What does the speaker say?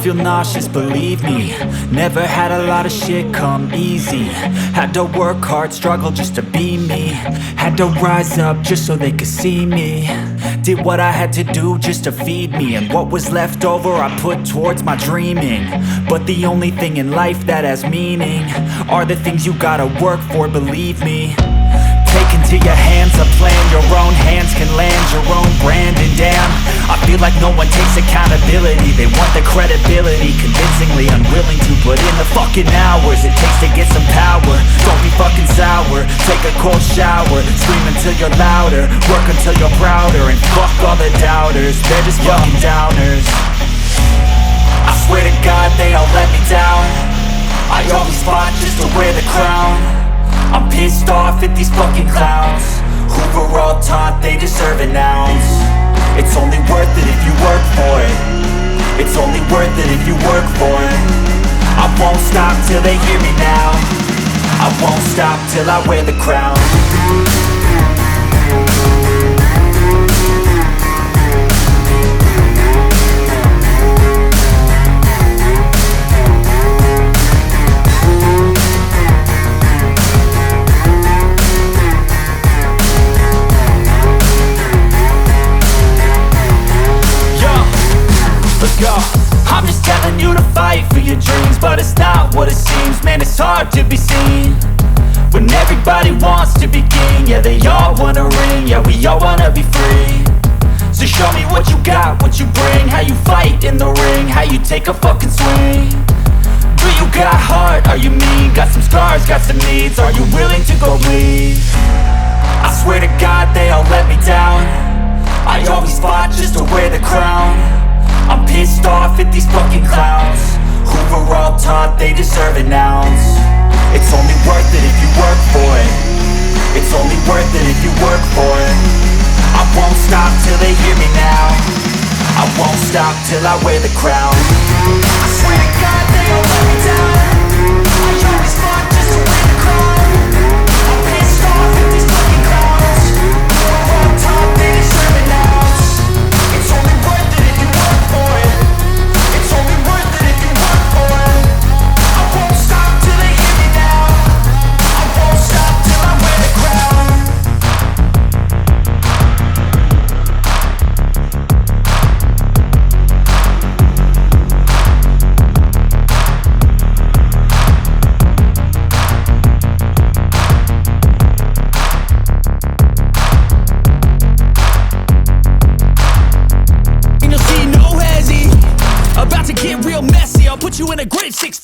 feel nauseous, believe me. Never had a lot of shit come easy. Had to work hard, struggle just to be me. Had to rise up just so they could see me. Did what I had to do just to feed me. And what was left over I put towards my dreaming. But the only thing in life that has meaning are the things you gotta work for, believe me. Take into your hands a plan, your own hands can land your own brand. And damn, I feel like no one takes accountability. They want the credibility, convincingly unwilling to put in the fucking hours it takes to get some power. Don't be fucking sour, take a cold shower. Scream until you're louder, work until you're prouder. And fuck all the doubters, they're just fucking downers. I swear to God they all let me down. I always fought just to wear the crown. I'm pissed off at these fucking clowns who were all taught they deserve an ounce. It's only worth it if you work for it. It's only worth it if you work for it. I won't stop till they hear me now. I won't stop till I wear the crown. I'm just telling you to fight for your dreams, but it's not what it seems. Man, it's hard to be seen when everybody wants to be king. Yeah, they all wanna ring, yeah, we all wanna be free. So show me what you got, what you bring, how you fight in the ring, how you take a fucking swing. Do you got heart, are you mean? Got some scars, got some needs, are you willing to go bleed? I swear to God they all let me down. I always fought just to wear the crown. I'm pissed off at these fucking clowns who were all taught they deserve an ounce. It's only worth it if you work for it. It's only worth it if you work for it. I won't stop till they hear me now. I won't stop till I wear the crown. I swear to God they all let me down. I always fought just to wear the crown. I'm pissed off at these fucking clowns who were all taught they deserve an ounce. It's only worth it if you work for it. It's only worth it if you work for it. I won't stop till they hear me now. I won't stop till I wear the crown. About to get real messy, I'll put you in a grid 16.